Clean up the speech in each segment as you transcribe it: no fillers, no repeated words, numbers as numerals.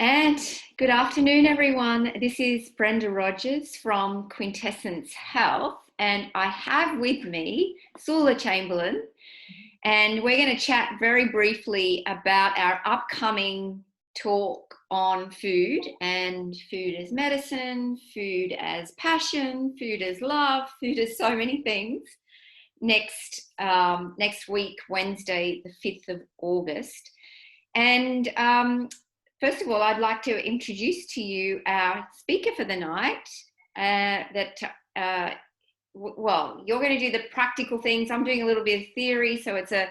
And good afternoon, everyone. This is Brenda Rogers from Quintessence Health, and I have with me Soulla Chamberlain, and we're going to chat very briefly about our upcoming talk on food and food as medicine, food as passion, food as love, food as so many things. Next week, Wednesday, the 5th of August. And first of all, I'd like to introduce to you our speaker for the night. You're going to do the practical things. I'm doing a little bit of theory, so it's a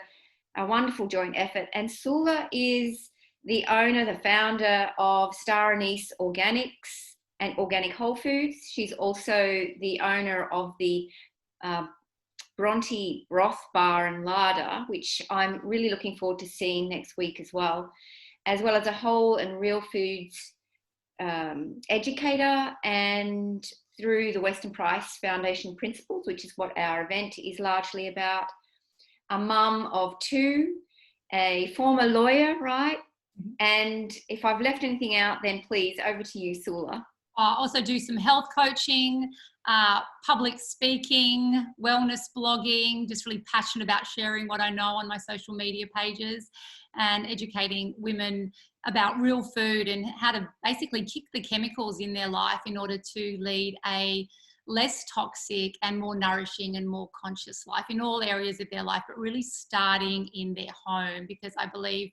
wonderful joint effort. And Soulla is the owner, the founder of Star Anise Organics and Organic Whole Foods. She's also the owner of the Bronte Broth Bar and Larder, which I'm really looking forward to seeing next week as well as a whole and real foods educator, and through the Weston Price Foundation Principles, which is what our event is largely about. A mum of two, a former lawyer, right? And if I've left anything out, then please, over to you, Soulla. I also do some health coaching, public speaking, wellness blogging, just really passionate about sharing what I know on my social media pages and educating women about real food and how to basically kick the chemicals in their life in order to lead a less toxic and more nourishing and more conscious life in all areas of their life, but really starting in their home, because I believe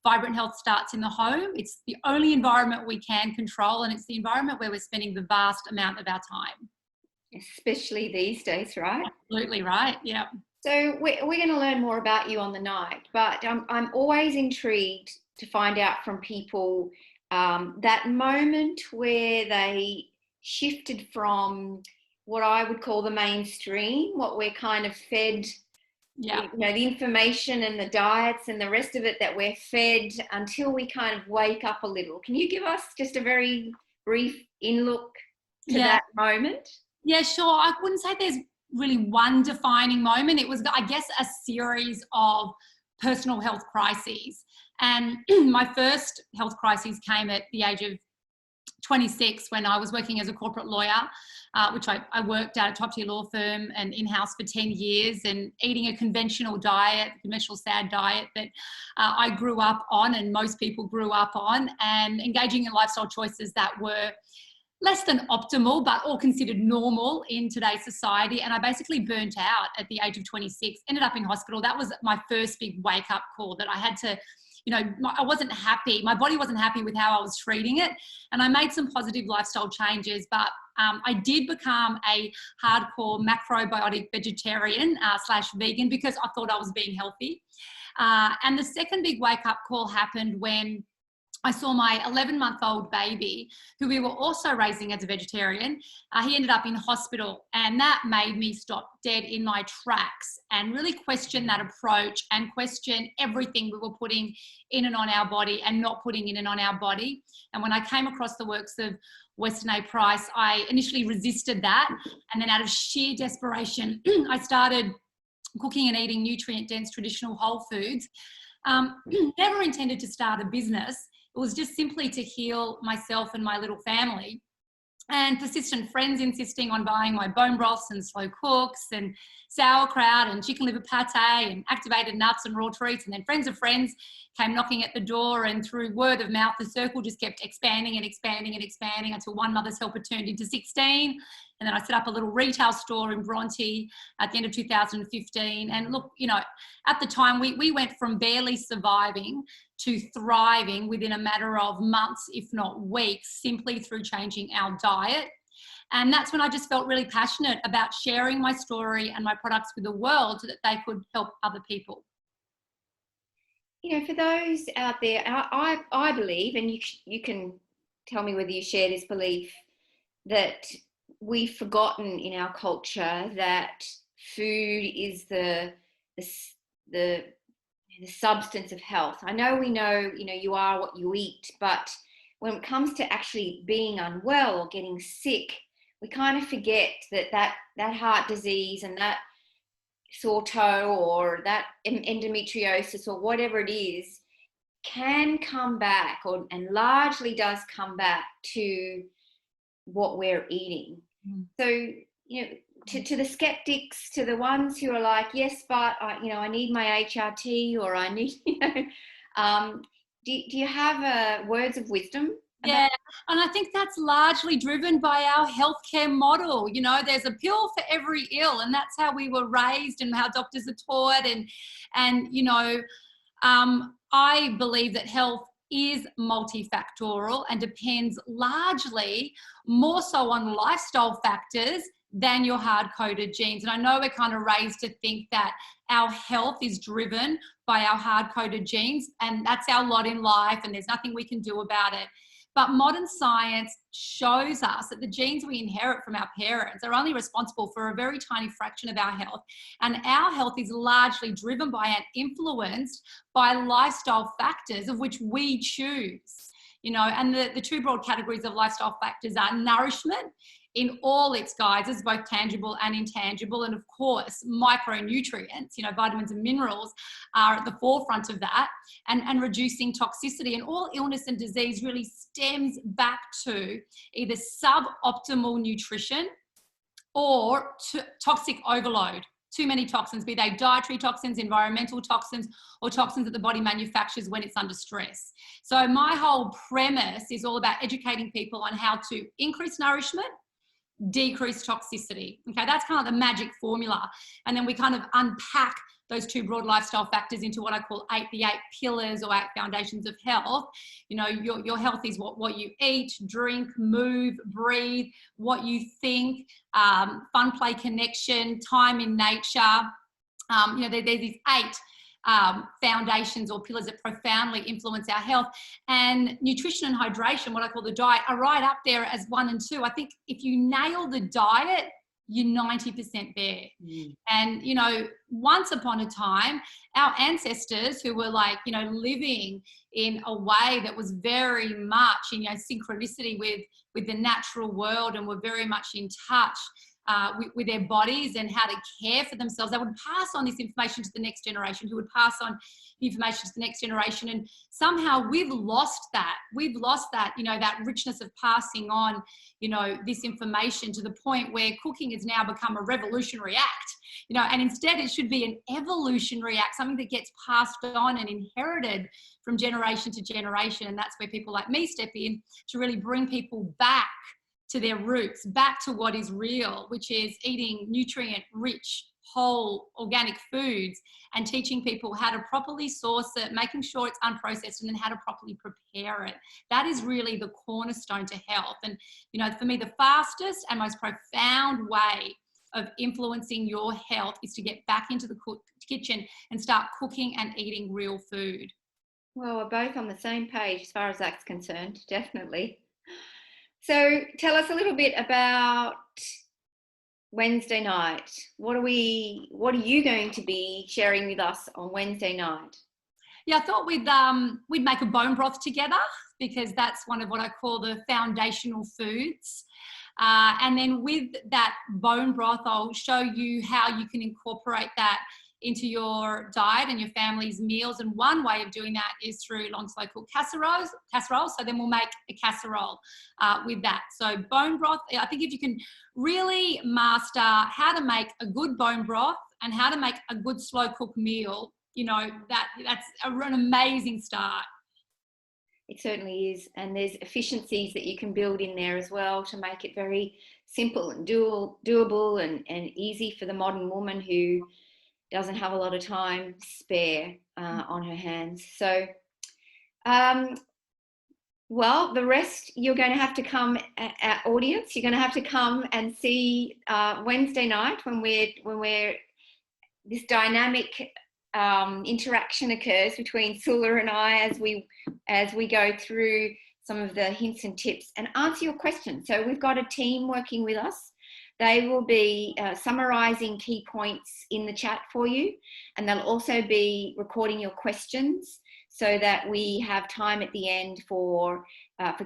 vibrant health starts in the home. It's the only environment we can control, and it's the environment where we're spending the vast amount of our time. Especially these days, right? Absolutely right, yeah. So we're going to learn more about you on the night, but I'm always intrigued to find out from people that moment where they shifted from what I would call the mainstream, what we're kind of fed, the information and the diets and the rest of it that we're fed, until we kind of wake up a little. Can you give us just a very brief in-look to that moment? Yeah, sure. I wouldn't say there's really one defining moment. It was, I guess, a series of personal health crises. And my first health crisis came at the age of 26 when I was working as a corporate lawyer, which I worked at a top tier law firm and in-house for 10 years, and eating a conventional diet, conventional SAD diet that I grew up on and most people grew up on, and engaging in lifestyle choices that were less than optimal, but all considered normal in today's society. And I basically burnt out at the age of 26, ended up in hospital. That was my first big wake up call, that I had to, I wasn't happy. My body wasn't happy with how I was treating it. And I made some positive lifestyle changes, but I did become a hardcore macrobiotic vegetarian / vegan because I thought I was being healthy. And the second big wake up call happened when I saw my 11-month-old baby, who we were also raising as a vegetarian. He ended up in hospital, and that made me stop dead in my tracks and really question that approach and question everything we were putting in and on our body and not putting in and on our body. And when I came across the works of Weston A. Price, I initially resisted that. And then out of sheer desperation, I started cooking and eating nutrient-dense traditional whole foods. Never intended to start a business. It was just simply to heal myself and my little family. And persistent friends insisting on buying my bone broths and slow cooks and sauerkraut and chicken liver pate and activated nuts and raw treats. And then friends of friends came knocking at the door, and through word of mouth, the circle just kept expanding and expanding and expanding until one mother's helper turned into 16. And then I set up a little retail store in Bronte at the end of 2015. And look, at the time we went from barely surviving to thriving within a matter of months, if not weeks, simply through changing our diet. And that's when I just felt really passionate about sharing my story and my products with the world so that they could help other people. For those out there, I believe, and you can tell me whether you share this belief, that we've forgotten in our culture that food is the substance of health. I know we know, you are what you eat, but when it comes to actually being unwell or getting sick, we kind of forget that heart disease and that sore toe or that endometriosis or whatever it is can come back, and largely does come back to what we're eating. So, you know, to the skeptics, to the ones who are like, yes, but I need my HRT, or I need, do you have words of wisdom? Yeah, and I think that's largely driven by our healthcare model. You know, there's a pill for every ill, and that's how we were raised and how doctors are taught. And I believe that health is multifactorial and depends largely more so on lifestyle factors than your hard-coded genes. And I know we're kind of raised to think that our health is driven by our hard-coded genes, and that's our lot in life, and there's nothing we can do about it. But modern science shows us that the genes we inherit from our parents are only responsible for a very tiny fraction of our health. And our health is largely driven by and influenced by lifestyle factors of which we choose. And the two broad categories of lifestyle factors are nourishment in all its guises, both tangible and intangible. And of course, micronutrients, vitamins and minerals are at the forefront of that, and reducing toxicity. And all illness and disease really stems back to either suboptimal nutrition or toxic overload. Too many toxins, be they dietary toxins, environmental toxins, or toxins that the body manufactures when it's under stress. So my whole premise is all about educating people on how to increase nourishment, decrease toxicity. Okay, that's kind of the magic formula. And then we kind of unpack those two broad lifestyle factors into what I call the 8 pillars or 8 foundations of health. Your health is what you eat, drink, move, breathe, what you think, fun, play, connection, time in nature. There's these 8 foundations or pillars that profoundly influence our health. And nutrition and hydration, what I call the diet, are right up there as 1 and 2. I think if you nail the diet, you're 90% there. And, once upon a time, our ancestors who were living in a way that was very much in, synchronicity with the natural world, and were very much in touch with their bodies and how to care for themselves, they would pass on this information to the next generation, who would pass on information to the next generation. And somehow we've lost that. We've lost that, that richness of passing on, this information, to the point where cooking has now become a revolutionary act, and instead it should be an evolutionary act, something that gets passed on and inherited from generation to generation. And that's where people like me step in to really bring people back to their roots, back to what is real, which is eating nutrient-rich, whole, organic foods, and teaching people how to properly source it, making sure it's unprocessed, and then how to properly prepare it. That is really the cornerstone to health. And, for me, the fastest and most profound way of influencing your health is to get back into the kitchen and start cooking and eating real food. Well, we're both on the same page as far as that's concerned, definitely. So tell us a little bit about Wednesday night. What are you going to be sharing with us on Wednesday night? Yeah, I thought we'd make a bone broth together, because that's one of what I call the foundational foods. And then with that bone broth, I'll show you how you can incorporate that into your diet and your family's meals. And one way of doing that is through long slow cooked casseroles. So then we'll make a casserole with that. So bone broth, I think if you can really master how to make a good bone broth and how to make a good slow cooked meal, that's an amazing start. It certainly is. And there's efficiencies that you can build in there as well to make it very simple and doable and easy for the modern woman who doesn't have a lot of time spare on her hands. So, well, the rest, you're going to have to come, audience, you're going to have to come and see Wednesday night when this dynamic interaction occurs between Soulla and I as we go through some of the hints and tips and answer your questions. So we've got a team working with us. They will be summarising key points in the chat for you, and they'll also be recording your questions so that we have time at the end for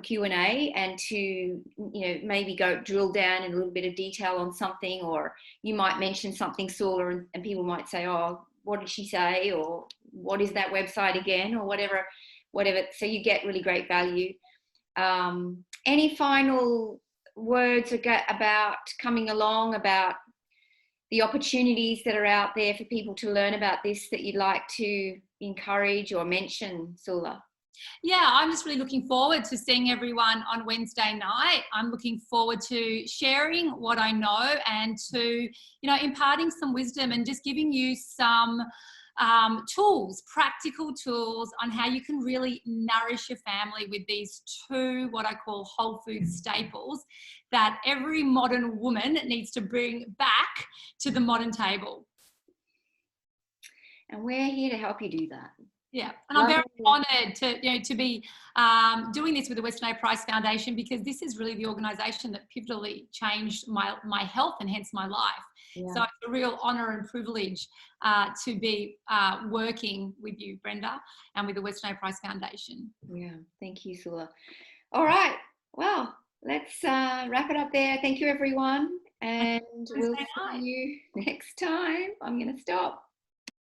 Q&A and to maybe drill down in a little bit of detail on something, or you might mention something, Soulla, and people might say, oh, what did she say, or what is that website again, or whatever whatever. So you get really great value. Any final words about coming along, about the opportunities that are out there for people to learn about this that you'd like to encourage or mention, Soulla? Yeah, I'm just really looking forward to seeing everyone on Wednesday night. I'm looking forward to sharing what I know and to, imparting some wisdom and just giving you some tools, practical tools on how you can really nourish your family with these two, what I call whole food staples that every modern woman needs to bring back to the modern table. And we're here to help you do that. Yeah, and I'm very honoured to be doing this with the Western A Price Foundation, because this is really the organisation that pivotally changed my health and hence my life. Yeah. So it's a real honour and privilege to be working with you, Brenda, and with the Western A Price Foundation. Yeah, thank you, Soulla. All right, well, let's wrap it up there. Thank you, everyone, and we'll see you next time. I'm going to stop.